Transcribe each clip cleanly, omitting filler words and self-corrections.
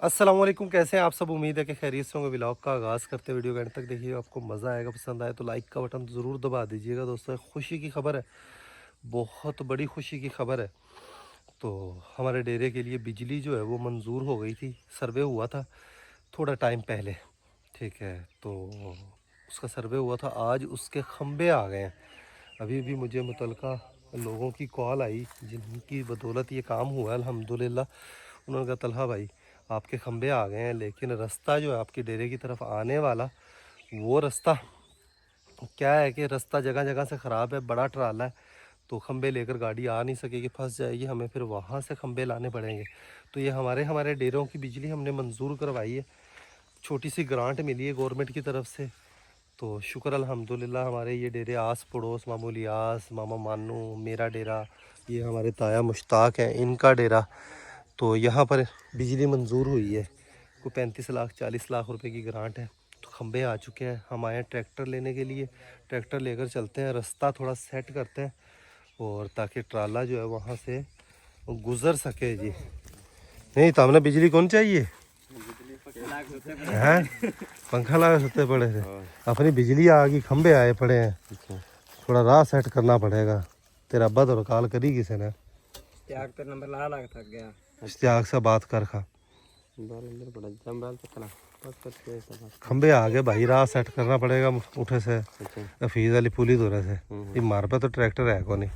अस्सलाम वालेकुम, कैसे हैं आप सब। उम्मीद है कि खैरियत से होंगे। व्लॉग का आगाज़ करते वीडियो के एंड तक देखिए, आपको मज़ा आएगा। पसंद आए तो लाइक का बटन ज़रूर दबा दीजिएगा। दोस्तों, एक खुशी की खबर है, बहुत बड़ी खुशी की खबर है। तो हमारे डेरे के लिए बिजली जो है वो मंजूर हो गई थी। सर्वे हुआ था थोड़ा टाइम पहले, ठीक है। तो उसका सर्वे हुआ था, आज उसके खंबे आ गए हैं। अभी भी मुझे मुतलका लोगों की कॉल आई जिनकी बदौलत ये काम हुआ है अल्हम्दुलिल्लाह। उन्होंने कहा तलहा भाई, आपके खंबे आ गए हैं, लेकिन रास्ता जो है आपके डेरे की तरफ आने वाला, वो रास्ता क्या है कि रास्ता जगह जगह से ख़राब है, बड़ा ट्राला है, तो खंबे लेकर गाड़ी आ नहीं सकेगी, फंस जाएगी। हमें फिर वहाँ से खंबे लाने पड़ेंगे। तो ये हमारे हमारे डेरों की बिजली हमने मंजूर करवाई है। छोटी सी ग्रांट मिली है गवर्नमेंट की तरफ से। तो शुक्र अल्हम्दुलिल्लाह, हमारे ये डेरे आस पड़ोस, मामू लियास, मामा मानू, मेरा डेरा, ये हमारे ताया मुश्ताक हैं, इनका डेरा। तो यहाँ पर बिजली मंजूर हुई है। कोई 35 लाख 40 लाख रुपए की ग्रांट है। तो खंबे आ चुके हैं। हम आए हैं ट्रैक्टर लेने के लिए। ट्रैक्टर लेकर चलते हैं, रास्ता थोड़ा सेट करते हैं, और ताकि ट्राला जो है वहाँ से गुज़र सके जी। नहीं तो हमने बिजली कौन चाहिए हैं, पंखा लगा सोते पड़े थे। अपनी बिजली आ गई, खंबे आए पड़े हैं। थोड़ा राह सेट करना पड़ेगा। तेरा अब्बा तो कॉल करी किसी ने, नंबर ला थक गया। इश्तियाक से बात कर खा। खंबे आ गए भाई, राह सेट करना पड़ेगा उठे से। हफीज अली पुली दूर से ये मार पे तो ट्रैक्टर है को नहीं,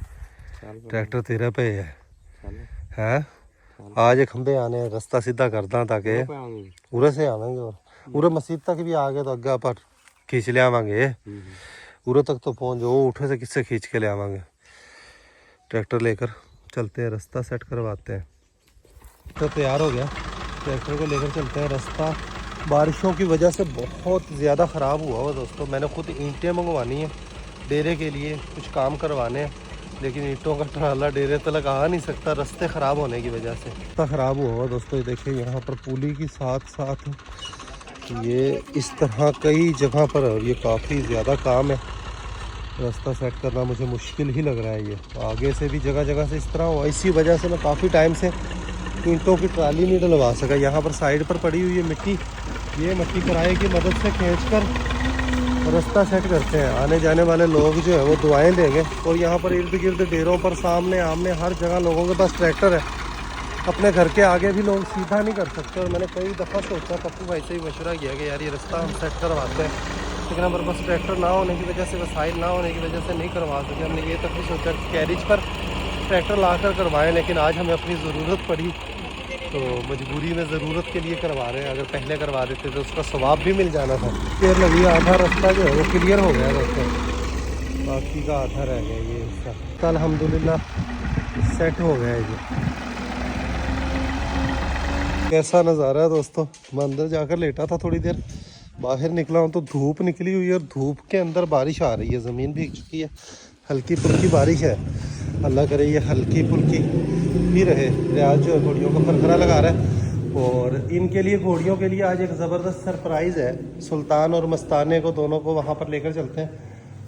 ट्रैक्टर तेरे पे है। आज खंबे आने, रास्ता सीधा करदा ताकि उरे से आवेंगे। और उरे मस्जिद तक भी आ गए तो अगे आप खींच ले आवांगे। उरे तक तो पहुंच जाओ, उठे से किससे खींच के ले आवांगे। ट्रैक्टर लेकर चलते हैं, रास्ता सेट करवाते हैं। तो तैयार हो गया, ट्रैक्टर को लेकर चलते हैं। रास्ता बारिशों की वजह से बहुत ज़्यादा ख़राब हुआ हुआ दोस्तों। मैंने खुद ईंटें मंगवानी है डेरे के लिए, कुछ काम करवाने हैं, लेकिन ईंटों का ट्राला डेरे तक आ नहीं सकता, रास्ते ख़राब होने की वजह से। रास्ता ख़राब हुआ हुआ दोस्तों। ये देखिए, यहाँ पर पुली के साथ साथ ये इस तरह कई जगह पर, और ये काफ़ी ज़्यादा काम है। रास्ता सेट करना मुझे मुश्किल ही लग रहा है। ये आगे से भी जगह जगह से इस तरह हुआ, इसी वजह से मैं काफ़ी टाइम से ईंटों की ट्राली नहीं डलवा सका। यहाँ पर साइड पर पड़ी हुई है मिट्टी, ये मिट्टी किराए की मदद से खींचकर रास्ता सेट करते हैं। आने जाने वाले लोग जो है वो दुआएं देंगे। और यहाँ पर इर्द गिर्द डेरों पर, सामने आमने हर जगह लोगों के पास ट्रैक्टर है। अपने घर के आगे भी लोग सीधा नहीं कर सकते। और मैंने कई दफ़ा सोचा, पप्पू भाई से ही मशवरा किया कि यार ये रास्ता हम सेट करवाते हैं, लेकिन हमारे पास ट्रैक्टर ना होने की वजह से, वसाइल ना होने की वजह से नहीं करवा सके। हमने ये तक भी सोचा कि कैरिज पर ट्रैक्टर ला कर करवाएँ, लेकिन आज हमें अपनी ज़रूरत पड़ी तो मजबूरी में ज़रूरत के लिए करवा रहे हैं। अगर पहले करवा देते तो उसका सवाब भी मिल जाना था। देर लगी, आधा रास्ता जो है वो क्लियर हो गया दोस्तों, बाकी का आधा रह गया। ये इसका अल्हम्दुलिल्लाह सेट हो गया है। ये कैसा नज़ारा है दोस्तों। मैं अंदर जाकर लेटा था थोड़ी देर, बाहर निकला हूँ तो धूप निकली हुई है, और धूप के अंदर बारिश आ रही है। ज़मीन भीग चुकी है, हल्की फुल्की बारिश है। अल्लाह करे ये हल्की फुल्की भी रहे। रियाज जो है घोड़ियों को फरफरा लगा रहा है, और इनके लिए, घोड़ियों के लिए आज एक ज़बरदस्त सरप्राइज़ है। सुल्तान और मस्ताने को, दोनों को वहाँ पर लेकर चलते हैं,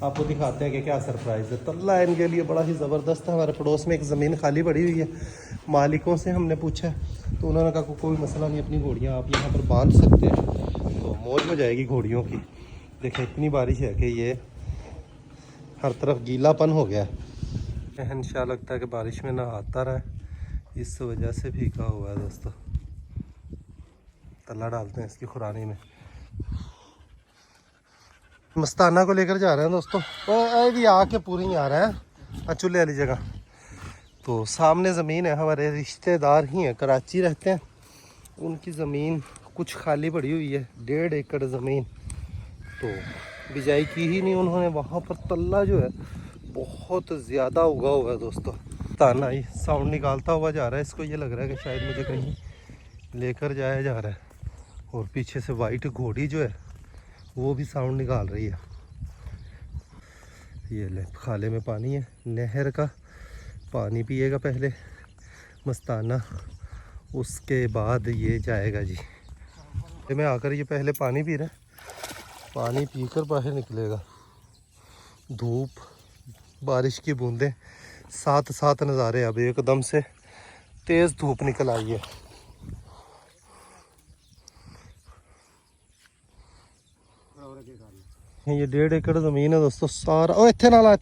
आपको दिखाते हैं कि क्या सरप्राइज़ है। तल्ला इनके लिए बड़ा ही ज़बरदस्त है। हमारे पड़ोस में एक ज़मीन खाली पड़ी हुई है, मालिकों से हमने पूछा तो उन्होंने कहा कोई मसला नहीं, अपनी घोड़ियाँ आप यहाँ पर बांध सकते हैं, तो मौज हो जाएगी घोड़ियों की। देखिए इतनी बारिश है कि ये हर तरफ गीलापन हो गया है। इंशाल्लाह लगता है कि बारिश में ना आता रहा, इस वजह से भीगा हुआ है दोस्तों। तल्ला डालते हैं इसकी खुरानी में। मस्ताना को लेकर जा रहे हैं दोस्तों। और भी आके पूरी ही आ रहा है चूल्हे वाली जगह। तो सामने ज़मीन है, हमारे रिश्तेदार ही हैं, कराची रहते हैं। उनकी ज़मीन कुछ खाली पड़ी हुई है, 1.5 एकड़ ज़मीन, तो बिजाई की ही नहीं उन्होंने। वहाँ पर तल्ला जो है बहुत ज़्यादा उगा हुआ है दोस्तों। ताना ही साउंड निकालता हुआ जा रहा है। इसको ये लग रहा है कि शायद मुझे कहीं लेकर जाया जा रहा है। और पीछे से वाइट घोड़ी जो है वो भी साउंड निकाल रही है। ये ले, खाले में पानी है, नहर का पानी पिएगा पहले मस्ताना, उसके बाद ये जाएगा जी। में आकर ये पहले पानी पी रहा है, पानी पीकर बाहर निकलेगा। धूप, बारिश की बूंदें, साथ साथ नज़ारे। अब एकदम से तेज़ धूप निकल आई है। ये 1.5 एकड़ जमीन है दोस्तों सारा। ओ इत्थे नाला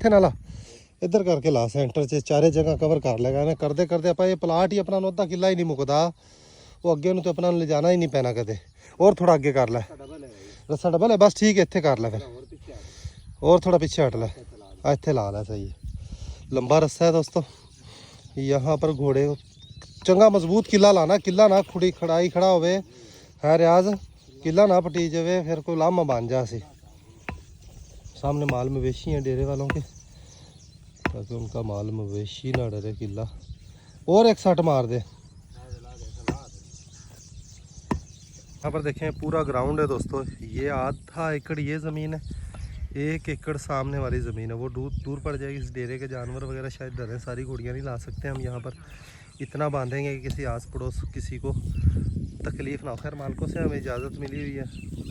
इधर करके ला सेंटर च चारे जगह कवर कर लेगा ना। करते करते आप ये प्लाट ही अपना अद्धा किला ही नहीं मुकदा। वो अगे तो अपना ले जाना ही नहीं पैना कदे। और थोड़ा अगे कर ले, रस्सा डबल है बस ठीक है। इत्थे कर ले फिर और थोड़ा पीछे हट ले। इत्थे ला ला सही है। लंबा रस्सा है दोस्तों। यहाँ पर घोड़े चंगा मजबूत किला लाना। किला ना खुड़ी खड़ाई खड़ा होवे है रियाज। किला ना पटी जावे फिर कोई लामा बन जा सी। सामने माल मवेशी हैं डेरे वालों के, ताकि उनका माल मवेशी ना डरे। किला और एक सट मार दे। यहाँ पर देखें पूरा ग्राउंड है दोस्तों। ये आधा एकड़ ये ज़मीन है, 1 एकड़ सामने वाली ज़मीन है। वो दूर पड़ जाएगी। इस डेरे के जानवर वगैरह शायद डरें, सारी घोड़ियाँ नहीं ला सकते हम यहाँ पर। इतना बांधेंगे कि किसी आस पड़ोस किसी को तकलीफ़ ना हो। खैर मालकों से हमें इजाज़त मिली हुई है।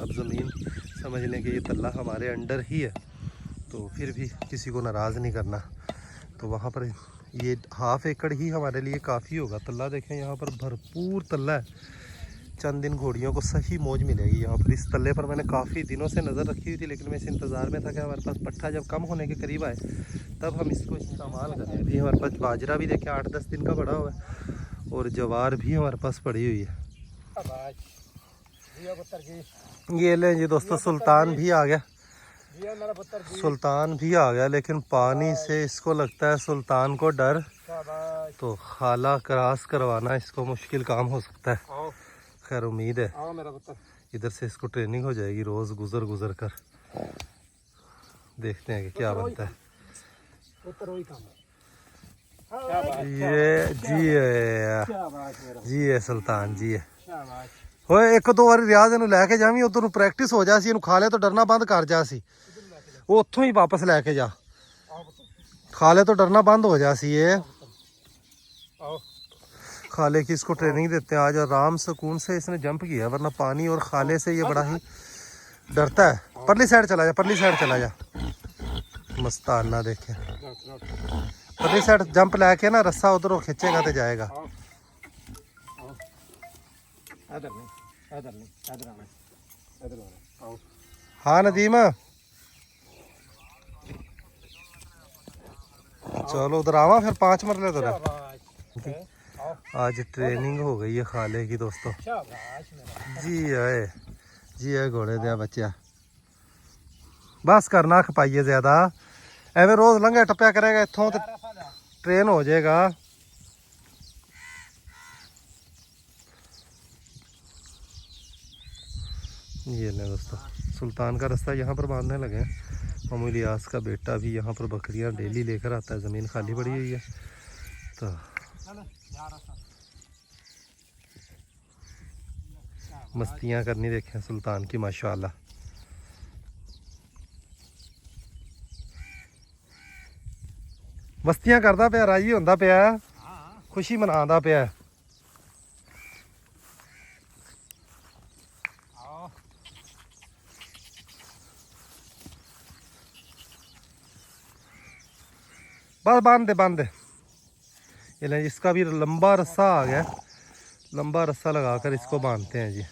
अब ज़मीन समझ लें कि ये तल्ला हमारे अंडर ही है, तो फिर भी किसी को नाराज़ नहीं करना। तो वहाँ पर ये 1/2 एकड़ ही हमारे लिए काफ़ी होगा। तल्ला देखें यहाँ पर भरपूर तल्ला है। चंद दिन घोड़ियों को सही मौज मिलेगी यहाँ पर। इस तल्ले पर मैंने काफ़ी दिनों से नज़र रखी हुई थी, लेकिन मैं इस इंतज़ार में था कि हमारे पास पट्ठा जब कम होने के करीब आए तब हम इसको इस्तेमाल करें। अभी हमारे पास बाजरा भी देखें 8-10 दिन का बड़ा हुआ है, और जवार भी हमारे पास पड़ी हुई है। ये लें जी दोस्तों, सुल्तान भी आ गया। सुल्तान भी आ गया, लेकिन पानी से इसको लगता है सुल्तान को डर, तो खाला क्रॉस करवाना इसको मुश्किल काम हो सकता है। खैर उम्मीद है इधर से इसको ट्रेनिंग हो जाएगी रोज़ गुजर कर। देखते हैं कि क्या बनता है। ये जी है सुल्तान जी है। होए 1-2 बार रियाज इनू लैके जावी, उधर प्रैक्टिस हो जा सी। इनू खा ले तो डरना बंद कर जा सी। वो उत्थों ही वापस लैके जा। खा ले तो डरना बंद हो जा सी। ये खाले की इसको ट्रेनिंग देते हैं। आज आराम सुकून से इसने जंप किया, वरना पानी और खाले से ये बड़ा ही डरता है। परली साइड चला जा, मस्ताना देखे। परली साइड जंप लैके ना रस्सा उधर खींचेगा तो जाएगा। हाँ नदीम, चलो उधर आवा फिर 5 मरले तो। आज ट्रेनिंग हो गई है खाले की दोस्तों। जी आए घोड़े दिया बच्चा। बस करना खपाइए ज्यादा, एवं रोज लंघे टप्पया करेगा इथों तो ट्रेन हो जाएगा। ये ले दोस्तों, सुल्तान का रास्ता यहाँ पर बांधने लगे हैं। मामू इलियास का बेटा भी यहाँ पर बकरियाँ डेली लेकर आता है। ज़मीन खाली पड़ी हुई है, तो मस्तियाँ करनी देखें सुल्तान की माशाल्लाह। मस्तियाँ करता पिया, राजी होंदा पिया, खुशी मनांदा पिया। बस बांध दे। ये ले, इसका भी लंबा रस्सा आ गया। लंबा रस्सा लगाकर इसको बांधते हैं जी।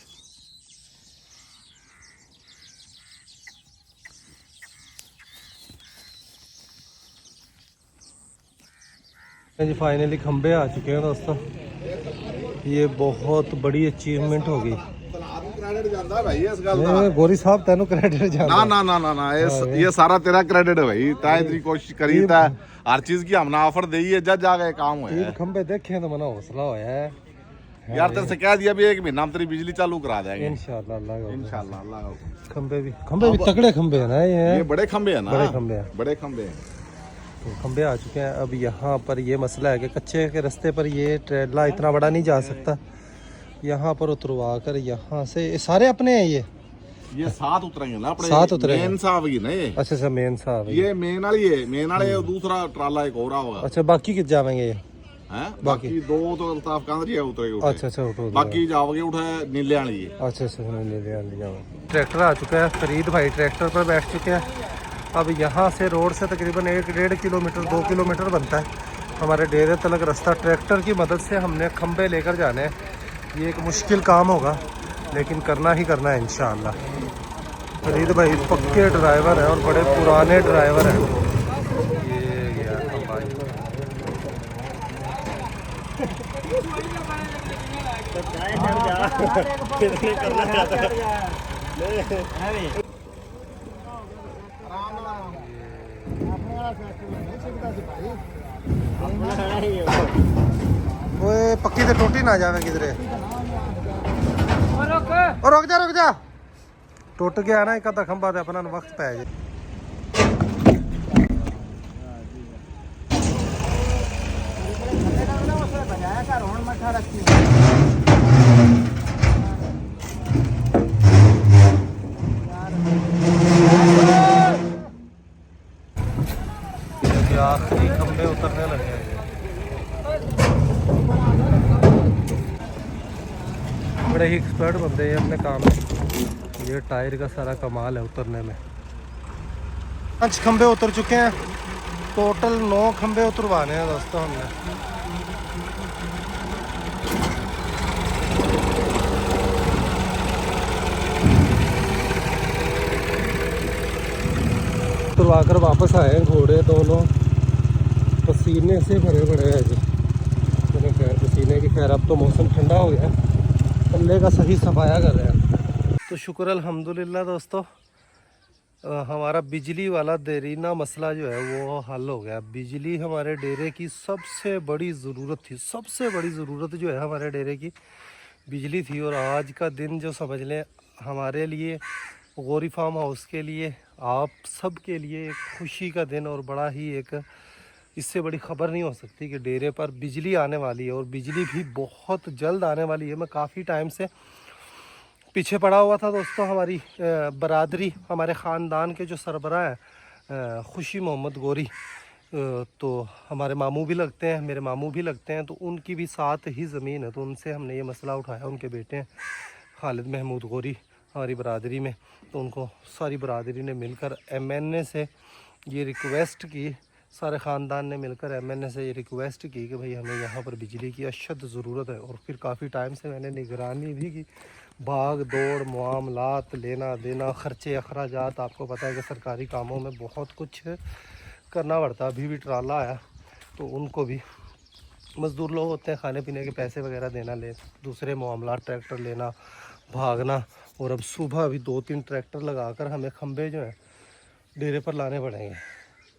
जी फाइनली खंबे आ चुके हैं दोस्तों। ये बहुत बड़ी अचीवमेंट हो गई। गोरी साहब तेनू क्रेडिट जाना। ना ये सारा तेरा क्रेडिट है भाई। ताए तेरी कोशिश करी था, हर चीज की हमने ऑफर दी है, जज आ गए काम हुआ है। खंबे देखे तो मना हौसला होया है यार। तेरे से कह दिया भी 1 महीना हम तेरी बिजली चालू करा देंगे इंशाल्लाह। इंशाल्लाह। खंबे भी तगड़े खंबे है ना। ये बड़े खंबे है ना, बड़े खंबे हैं। तो खंबे आ चुके हैं। अब यहाँ पर ये मसला है कि कच्चे के रास्ते पर ये ट्रेला इतना बड़ा नहीं जा सकता। यहाँ पर उतरवा कर यहाँ से सारे अपने हैं। ये 7 उतरेंगे ना अपने, 7 उतरेंगे। मेन साहब ही ना ये। अच्छा मेन साहब ये मेन वाली है। मेन वाले दूसरा ट्राला एक और होगा। अच्छा बाकी कित जाएंगे ये? बाकी 2 तो अल्ताफ कांदर ही उतरेगा। अच्छा बाकी जाओगे उठे नीले वाली। अच्छा नीले वाली जाओगे। ट्रैक्टर आ चुका है। फरीद भाई ट्रैक्टर पर बैठ चुके हैं। अब यहाँ से रोड से तकरीबन 1-1.5 किलोमीटर 2 किलोमीटर बनता है हमारे डेरे तक रास्ता। ट्रैक्टर की मदद से हमने खंबे लेकर जाने हैं। ये एक मुश्किल काम होगा, लेकिन करना ही करना है इंशाअल्लाह। फरीद भाई पक्के ड्राइवर है और बड़े पुराने ड्राइवर हैं। ये गया भाई। ओए पक्की तो टोटी ना जावे किधरे। और रुक जा टुट गया ना एक अद्धा खंभा ते अपना वक्त पै जाए। आखिरी खंभे उतरने लगे हैं। बड़े ही एक्सपर्ट बंदे हैं अपने काम में। ये टायर का सारा कमाल है उतरने में। 5 खंभे उतर चुके हैं, टोटल 9 खंभे उतरवाने हैं दोस्तों हमने। उतरवा कर वापस आए हैं घोड़े दोनों, पसीने से भरे पड़े हैं जी। खैर पसीने की खैर अब तो मौसम ठंडा हो गया, पल्ले का सही सफाया कर रहे हैं। तो शुक्र अल्हम्दुलिल्लाह दोस्तों, हमारा बिजली वाला देरीना मसला जो है वो हल हो गया। बिजली हमारे डेरे की सबसे बड़ी ज़रूरत थी। सबसे बड़ी ज़रूरत जो है हमारे डेरे की बिजली थी। और आज का दिन जो समझ लें हमारे लिए, गौरी फार्म हाउस के लिए, आप सब के लिए एक खुशी का दिन और बड़ा ही एक, इससे बड़ी ख़बर नहीं हो सकती कि डेरे पर बिजली आने वाली है। और बिजली भी बहुत जल्द आने वाली है। मैं काफ़ी टाइम से पीछे पड़ा हुआ था दोस्तों। हमारी बरादरी, हमारे ख़ानदान के जो सरबराह हैं खुशी मोहम्मद गौरी, तो हमारे मामू भी लगते हैं, मेरे मामू भी लगते हैं, तो उनकी भी साथ ही ज़मीन है। तो उनसे हमने ये मसला उठाया। उनके बेटे हैं खालिद महमूद गौरी हमारी बरादरी में, तो उनको सारी बरादरी ने मिलकर MNA से ये रिक्वेस्ट की, सारे ख़ानदान ने मिलकर MNA से ये रिक्वेस्ट की कि भाई हमें यहाँ पर बिजली की अशद ज़रूरत है। और फिर काफ़ी टाइम से मैंने निगरानी भी की, भाग दौड़, मामलात, लेना देना, ख़र्चे अखराजात। आपको पता है कि सरकारी कामों में बहुत कुछ करना पड़ता है। अभी भी ट्राला आया तो उनको भी, मज़दूर लोग होते हैं, खाने पीने के पैसे वगैरह देना, ले दूसरे मामलात, ट्रैक्टर लेना, भागना। और अब सुबह अभी 2-3 ट्रैक्टर लगाकर हमें खंभे जो है डेरे पर लाने पड़ेंगे।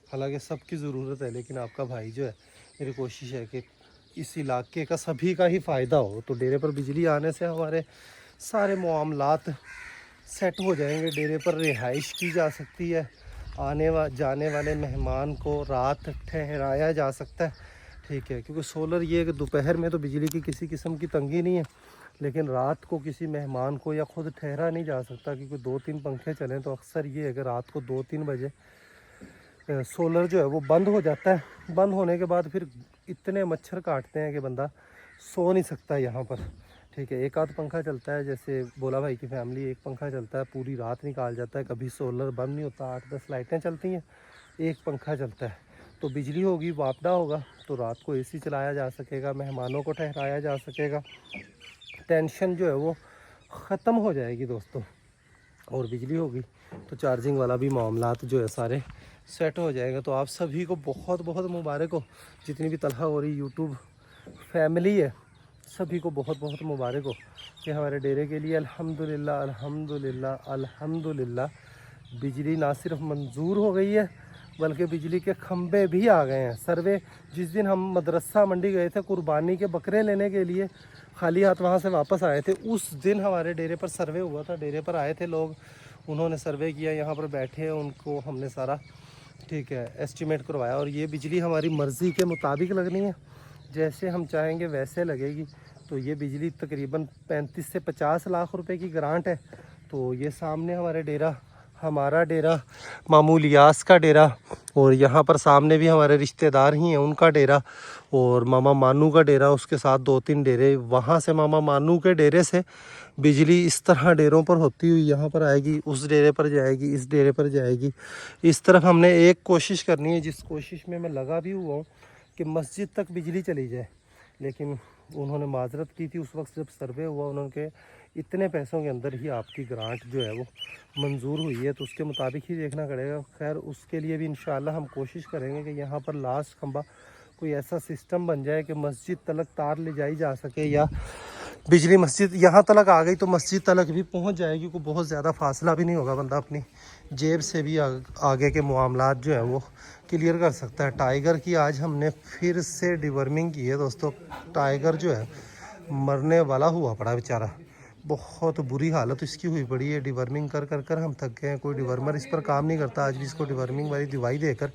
हालांकि सबकी ज़रूरत है, लेकिन आपका भाई जो है, मेरी कोशिश है कि इस इलाके का सभी का ही फ़ायदा हो। तो डेरे पर बिजली आने से हमारे सारे मामलात सेट हो जाएंगे। डेरे पर रिहाइश की जा सकती है, जाने वाले मेहमान को रात ठहराया जा सकता है, ठीक है। क्योंकि सोलर ये है कि दोपहर में तो बिजली की किसी किस्म की तंगी नहीं है, लेकिन रात को किसी मेहमान को या खुद ठहरा नहीं जा सकता, क्योंकि 2-3 पंखे चलें तो अक्सर ये है कि रात को 2-3 बजे सोलर जो है वो बंद हो जाता है। बंद होने के बाद फिर इतने मच्छर काटते हैं कि बंदा सो नहीं सकता यहाँ पर, ठीक है। एक आध पंखा चलता है, जैसे बोला भाई की फैमिली, एक पंखा चलता है, पूरी रात निकाल जाता है। कभी सोलर बंद नहीं होता, 8-10 लाइटें चलती हैं, एक पंखा चलता है। तो बिजली होगी, वापडा होगा, तो रात को AC चलाया जा सकेगा, मेहमानों को ठहराया जा सकेगा, टेंशन जो है वो ख़त्म हो जाएगी दोस्तों। और बिजली होगी तो चार्जिंग वाला भी मामलात जो है सारे सेट हो जाएगा। तो आप सभी को बहुत बहुत मुबारक हो, जितनी भी तलहा हो रही यूट्यूब फैमिली है, सभी को बहुत बहुत मुबारक हो कि हमारे डेरे के लिए अल्हम्दुलिल्लाह अल्हम्दुलिल्लाह अल्हम्दुलिल्लाह बिजली ना सिर्फ मंजूर हो गई है, बल्कि बिजली के खंभे भी आ गए हैं। सर्वे, जिस दिन हम मदरसा मंडी गए थे कुर्बानी के बकरे लेने के लिए, खाली हाथ वहाँ से वापस आए थे, उस दिन हमारे डेरे पर सर्वे हुआ था। डेरे पर आए थे लोग, उन्होंने सर्वे किया, यहाँ पर बैठे हैं, उनको हमने सारा, ठीक है, एस्टीमेट करवाया। और ये बिजली हमारी मर्ज़ी के मुताबिक लगनी है, जैसे हम चाहेंगे वैसे लगेगी। तो ये बिजली तकरीबन 35 से 50 लाख रुपए की ग्रांट है। तो ये सामने हमारे डेरा, हमारा डेरा, मामू लियास का डेरा, और यहाँ पर सामने भी हमारे रिश्तेदार ही हैं, उनका डेरा, और मामा मानू का डेरा, उसके साथ 2-3 डेरे। वहाँ से मामा मानू के डेरे से बिजली इस तरह डेरों पर होती हुई यहाँ पर आएगी, उस डेरे पर जाएगी, इस डेरे पर जाएगी। इस तरफ हमने एक कोशिश करनी है, जिस कोशिश में मैं लगा भी हुआ हूँ, कि मस्जिद तक बिजली चली जाए। लेकिन उन्होंने माजरत की थी उस वक्त जब सर्वे हुआ, उन्होंने इतने पैसों के अंदर ही आपकी ग्रांट जो है वो मंजूर हुई है, तो उसके मुताबिक ही देखना पड़ेगा। खैर उसके लिए भी इंशाल्लाह हम कोशिश करेंगे कि यहाँ पर लास्ट खंबा कोई ऐसा सिस्टम बन जाए कि मस्जिद तलक तार ले जाई जा सके, या बिजली मस्जिद यहाँ तलक आ गई तो मस्जिद तलक भी पहुँच जाएगी, कोई बहुत ज़्यादा फासला भी नहीं होगा, बंदा अपनी जेब से भी आगे के मामलात जो है वो क्लियर कर सकता है। टाइगर की आज हमने फिर से डिवर्मिंग की है दोस्तों। टाइगर जो है मरने वाला हुआ पड़ा बेचारा, बहुत बुरी हालत इसकी हुई पड़ी है। डिवर्मिंग कर कर कर हम थक गए हैं, कोई डिवर्मर इस पर काम नहीं करता। आज भी इसको डिवर्मिंग वाली दवाई देकर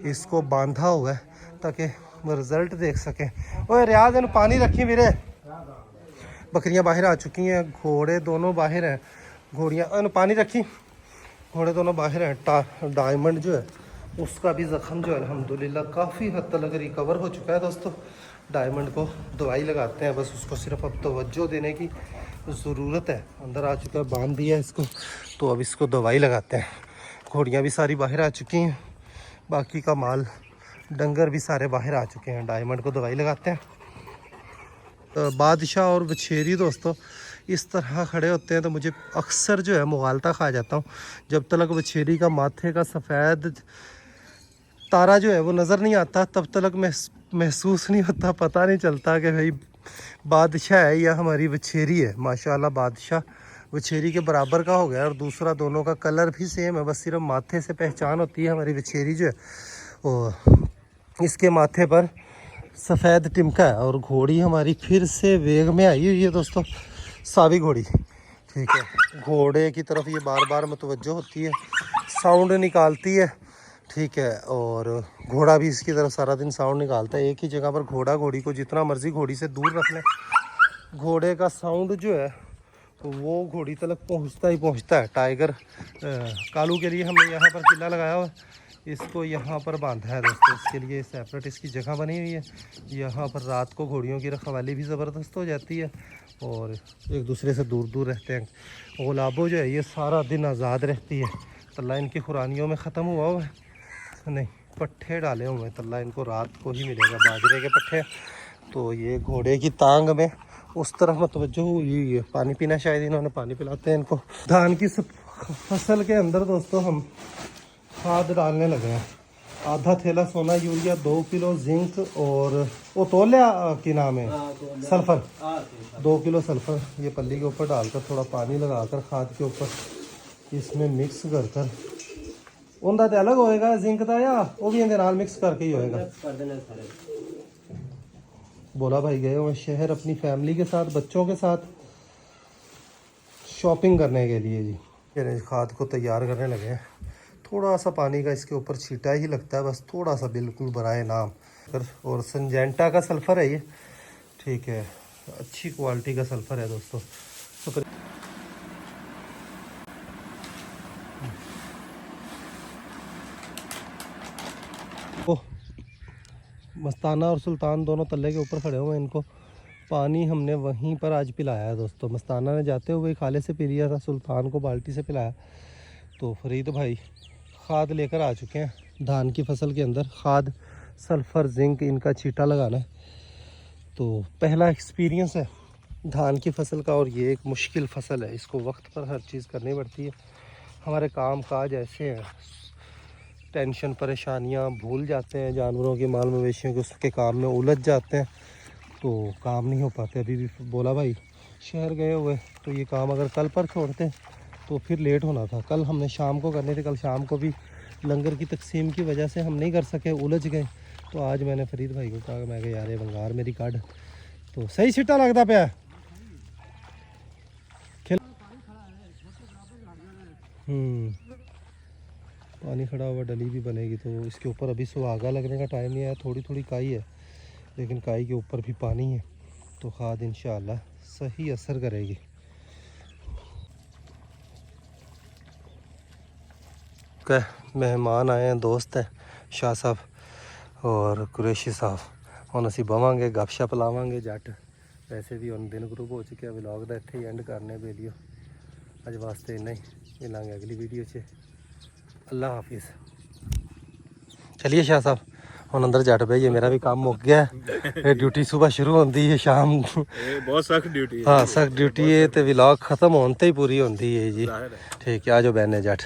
इसको बांधा हुआ है ताकि रिजल्ट देख सकें। ओए रियाज इन पानी रखी मेरे, बकरियां बाहर आ चुकी हैं, घोड़े दोनों बाहर हैं, घोड़ियाँ पानी रखी, घोड़े दोनों बाहर हैं। डायमंड जो है उसका भी ज़ख़म जो है अल्हम्दुलिल्लाह काफ़ी हद तक रिकवर हो चुका है दोस्तों। डायमंड को दवाई लगाते हैं, बस उसको सिर्फ अब तवज्जो देने की ज़रूरत है। अंदर आ चुका है, बांध दिया इसको, तो अब इसको दवाई लगाते हैं। घोड़ियाँ भी सारी बाहर आ चुकी हैं, बाकी का माल डंगर भी सारे बाहर आ चुके हैं। डायमंड को दवाई लगाते हैं। बादशाह और बछेरी दोस्तों इस तरह खड़े होते हैं तो मुझे अक्सर जो है मुगालता खा जाता हूँ। जब तक बछेरी का माथे का सफ़ेद तारा जो है वो नज़र नहीं आता तब तक महसूस नहीं होता, पता नहीं चलता कि भाई बादशाह है या हमारी बछेरी है। माशाल्लाह बादशाह बछेरी के बराबर का हो गया, और दूसरा दोनों का कलर भी सेम है, बस सिर्फ माथे से पहचान होती है। हमारी बछेरी जो है वो इसके माथे पर सफ़ेद टिमका है। और घोड़ी हमारी फिर से वेग में आई हुई है दोस्तों, सावी घोड़ी, ठीक है। घोड़े की तरफ ये बार बार मुतवज्जो होती है, साउंड निकालती है, ठीक है। और घोड़ा भी इसकी तरफ सारा दिन साउंड निकालता है। एक ही जगह पर घोड़ा घोड़ी को जितना मर्जी घोड़ी से दूर रख लें, घोड़े का साउंड जो है वो घोड़ी तक पहुंचता ही पहुंचता है। टाइगर कालू के लिए हमने यहाँ पर किला लगाया हुआ है, इसको यहाँ पर बांधा है दोस्तों। इसके लिए सेपरेट इसकी जगह बनी हुई है। यहाँ पर रात को घोड़ियों की रखवाली भी ज़बरदस्त हो जाती है और एक दूसरे से दूर दूर रहते हैं। गुलाबो जो है ये सारा दिन आज़ाद रहती है। तल्ला इनकी खुरानियों में ख़त्म हुआ है, नहीं पट्ठे डाले हुए हैं, तल्ला इनको रात को ही मिलेगा बाजरे के पट्ठे। तो ये घोड़े की टांग में उस तरफ मतवज्जो हुई है, पानी पीना, शायद इन्होंने पानी पिलाते हैं इनको। धान की फसल के अंदर दोस्तों हम खाद डालने लगे हैं। आधा थैला सोना यूरिया, 2 किलो जिंक और वो तोलिया की नाम है सल्फर, 2 किलो सल्फर ये पल्ली के ऊपर डालकर थोड़ा पानी लगाकर खाद के ऊपर इसमें मिक्स कर कर उनका तो अलग होएगा जिंक का, या वो भी इनके नाल मिक्स करके ही होएगा। बोला भाई गए हुए शहर अपनी फैमिली के साथ, बच्चों के साथ शॉपिंग करने के लिए जी। ये खाद को तैयार करने लगे हैं। थोड़ा सा पानी का इसके ऊपर छींटा ही लगता है, बस थोड़ा सा, बिल्कुल बराए नाम। और संजेंटा का सल्फ़र है ये, ठीक है, अच्छी क्वालिटी का सल्फ़र है दोस्तों। मस्ताना और सुल्तान दोनों तल्ले के ऊपर खड़े हुए हैं। इनको पानी हमने वहीं पर आज पिलाया है दोस्तों। मस्ताना ने जाते हुए खाले से पी लिया था, सुल्तान को बाल्टी से पिलाया। तो फरीद भाई खाद लेकर आ चुके हैं धान की फसल के अंदर। खाद सल्फ़र जिंक इनका छींटा लगाना है। तो पहला एक्सपीरियंस है धान की फसल का, और ये एक मुश्किल फसल है, इसको वक्त पर हर चीज़ करनी पड़ती है। हमारे काम काज ऐसे हैं, टेंशन परेशानियां भूल जाते हैं, जानवरों के माल मवेशियों के उसके काम में उलझ जाते हैं, तो काम नहीं हो पाते। अभी भी बोला भाई शहर गए हुए, तो ये काम अगर कल पर छोड़ते तो फिर लेट होना था। कल हमने शाम को करने थे, कल शाम को भी लंगर की तकसीम की वजह से हम नहीं कर सके, उलझ गए। तो आज मैंने फरीद भाई को कहा, मैं कहा यार ये बंगार मेरी काट, तो सही छिट्टा लगता पाया। पानी खड़ा हुआ, डली भी बनेगी, तो इसके ऊपर अभी सुहागा लगने का टाइम नहीं आया। थोड़ी थोड़ी काई है, लेकिन काई के ऊपर भी पानी है, तो खाद इंशाल्लाह सही असर करेगी। मेहमान आए हैं, दोस्त हैं शाह साहब और कुरैशी साहब। हम असी बवांगे, गपशप लावांगे जट। वैसे भी उन दिन ग्रुप हो चुके हैं। व्लॉग का इत्थे ही एंड करने वीडियो अज वास्ते इन्ना ही। मिलांगे अगली वीडियो से। अल्लाह हाफिज़। चलिए शाह साहब ਹੁਣ ਅੰਦਰ ਜੱਟ ਬਈ ਮੇਰਾ ਵੀ ਕੰਮ ਮੁੱਕ ਗਿਆ ਇਹ ਡਿਊਟੀ ਸਵੇਰ ਸ਼ੁਰੂ ਹੁੰਦੀ ਹੈ ਸ਼ਾਮ ਨੂੰ ਇਹ ਬਹੁਤ ਸਖਤ ਡਿਊਟੀ ਹੈ ਹਾਂ ਸਖਤ ਡਿਊਟੀ ਹੈ ਤੇ ਵਲੌਗ ਖਤਮ ਹੋਣ ਤੇ ਹੀ ਪੂਰੀ ਹੁੰਦੀ ਹੈ ਜੀ ਠੀਕ ਹੈ ਆ ਜਾਓ ਬੈਨੇ ਜੱਟ